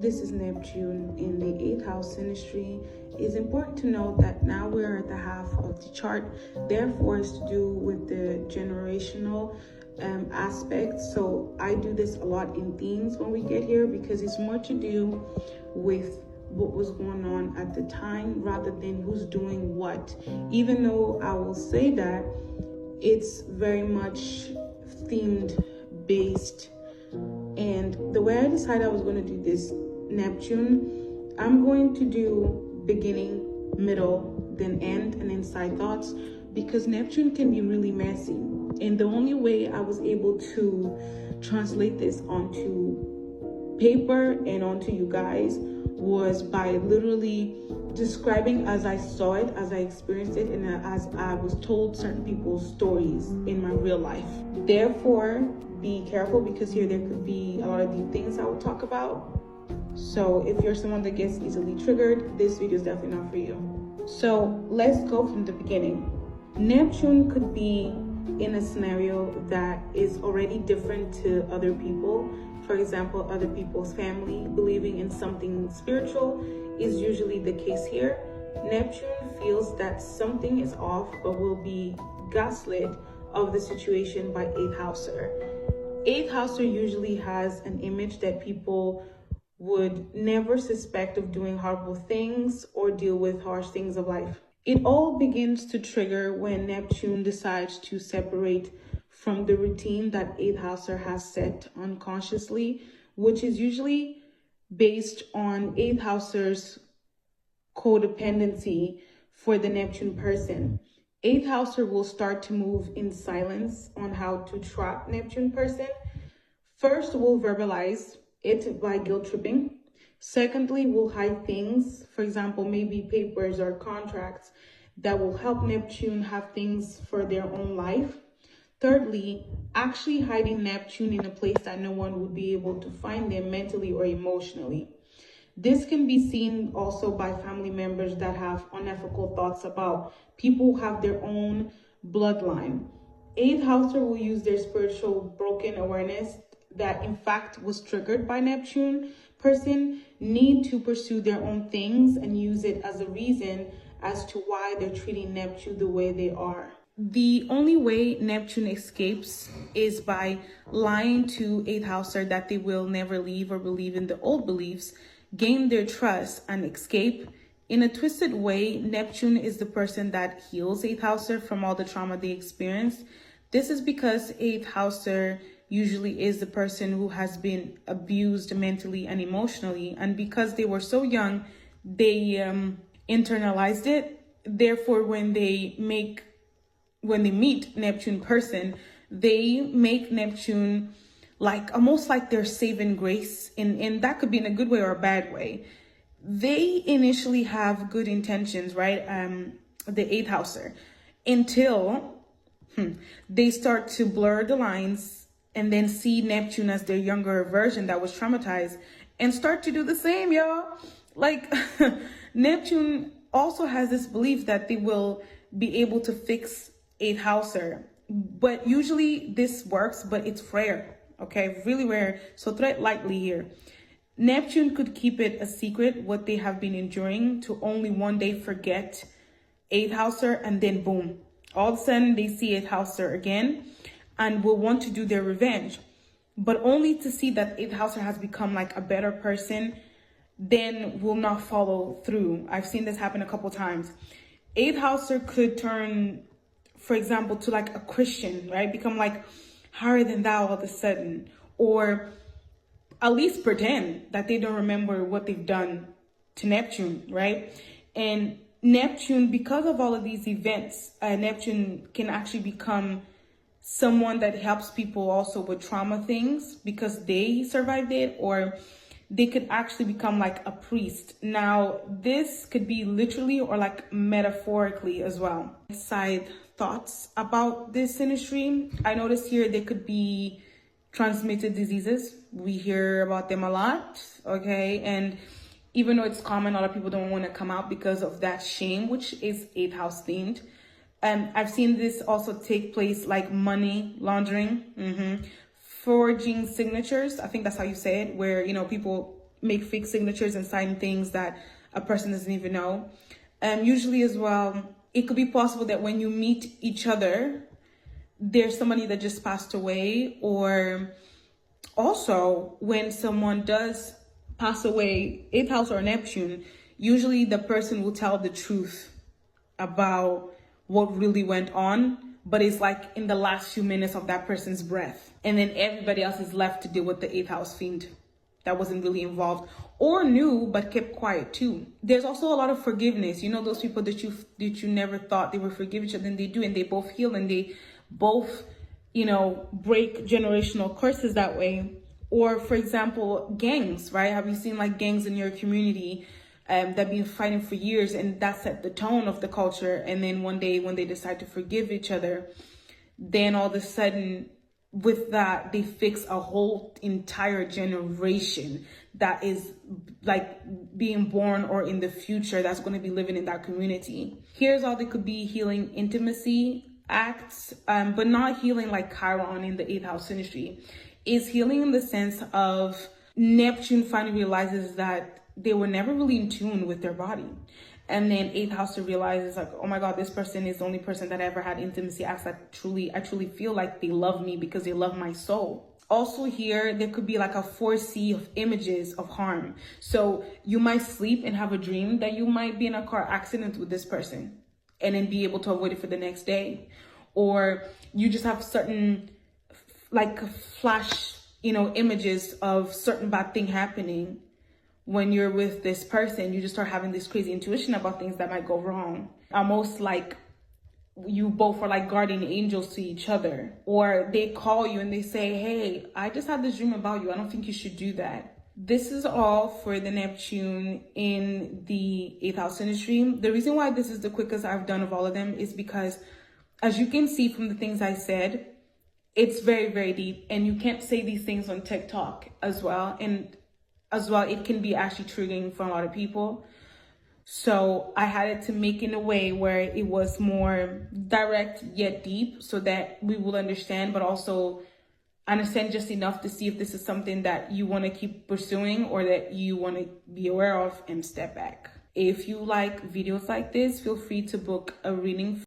This is Neptune in the 8th house synastry. It's important to note that now we're at the half of the chart, therefore it's to do with the generational aspect. So I do this a lot in themes when we get here because it's more to do with what was going on at the time rather than who's doing what. Even though I will say that it's very much themed based. And the way I decided I was going to do this Neptune, I'm going to do beginning, middle, then end, and then side thoughts, because Neptune can be really messy. And the only way I was able to translate this onto paper and onto you guys was by literally describing as I saw it, as I experienced it, and as I was told certain people's stories in my real life. Therefore, be careful because here there could be a lot of deep things I will talk about. So if you're someone that gets easily triggered, this video is definitely not for you. So let's go from the beginning. Neptune could be in a scenario that is already different to other people. For example, other people's family believing in something spiritual is usually the case here. Neptune feels that something is off but will be gaslit of the situation by 8th houser. 8th houser usually has an image that people would never suspect of doing horrible things or deal with harsh things of life. It all begins to trigger when Neptune decides to separate from the routine that 8th houser has set unconsciously, which is usually based on 8th houser's codependency for the Neptune person. 8th houser will start to move in silence on how to trap Neptune person. First, we'll verbalize it by guilt tripping. Secondly, we'll hide things, for example, maybe papers or contracts that will help Neptune have things for their own life. Thirdly, actually hiding Neptune in a place that no one would be able to find them mentally or emotionally. This can be seen also by family members that have unethical thoughts about people who have their own bloodline. 8th houser will use their spiritual broken awareness that in fact was triggered by Neptune person, need to pursue their own things and use it as a reason as to why they're treating Neptune the way they are. The only way Neptune escapes is by lying to 8th houser that they will never leave or believe in the old beliefs, gain their trust and escape. In a twisted way, Neptune is the person that heals 8th houser from all the trauma they experienced. This is because 8th houser usually is the person who has been abused mentally and emotionally, and because they were so young, they internalized it. Therefore, when they meet Neptune person, they make Neptune like almost like their saving grace, and that could be in a good way or a bad way. They initially have good intentions, right? The 8th houser, until they start to blur the lines and then see Neptune as their younger version that was traumatized and start to do the same, y'all. Like Neptune also has this belief that they will be able to fix 8th houser, but usually this works, but it's rare, okay? Really rare, so tread lightly here. Neptune could keep it a secret what they have been enduring to only one day forget 8th houser, and then boom, all of a sudden they see 8th houser again and will want to do their revenge, but only to see that 8th houser has become like a better person, then will not follow through. I've seen this happen a couple times. 8th houser could turn, for example, to like a Christian, right? Become like higher than thou all of a sudden, or at least pretend that they don't remember what they've done to Neptune, right? And Neptune, because of all of these events, Neptune can actually become someone that helps people also with trauma things because they survived it, or they could actually become like a priest. Now, this could be literally or like metaphorically as well. Side thoughts about this synastry. I noticed here there could be transmitted diseases. We hear about them a lot, okay? And even though it's common, a lot of people don't want to come out because of that shame, which is 8th house themed. I've seen this also take place like money laundering, forging signatures. I think that's how you say it, where, you know, people make fake signatures and sign things that a person doesn't even know. Usually as well, it could be possible that when you meet each other, there's somebody that just passed away, or also when someone does pass away, 8th house or Neptune, usually the person will tell the truth about what really went on, but it's like in the last few minutes of that person's breath. And then everybody else is left to deal with the 8th house fiend that wasn't really involved or knew but kept quiet too. There's also a lot of forgiveness. You know, those people that you never thought they would forgive each other, and they do, and they both heal, and they both, you know, break generational curses that way. Or for example, gangs, right? Have you seen like gangs in your community that been fighting for years, and that set the tone of the culture? And then one day when they decide to forgive each other, then all of a sudden with that, they fix a whole entire generation that is like being born or in the future that's going to be living in that community. Here's how they could be healing intimacy acts, but not healing like Chiron in the 8th house synastry. Is healing in the sense of Neptune finally realizes that they were never really in tune with their body. And then 8th house realizes like, oh my God, this person is the only person that I ever had intimacy acts that I truly feel like they love me because they love my soul. Also here, there could be like a 4C of images of harm. So you might sleep and have a dream that you might be in a car accident with this person and then be able to avoid it for the next day. Or you just have certain like flash, you know, images of certain bad thing happening. When you're with this person, you just start having this crazy intuition about things that might go wrong. Almost like you both are like guardian angels to each other. Or they call you and they say, hey, I just had this dream about you. I don't think you should do that. This is all for the Neptune in the 8th house synastry. The reason why this is the quickest I've done of all of them is because, as you can see from the things I said, it's very, very deep. And you can't say these things on TikTok as well. And as well, it can be actually triggering for a lot of people. So I had it to make in a way where it was more direct yet deep, so that we will understand, but also understand just enough to see if this is something that you want to keep pursuing or that you want to be aware of and step back. If you like videos like this, feel free to book a reading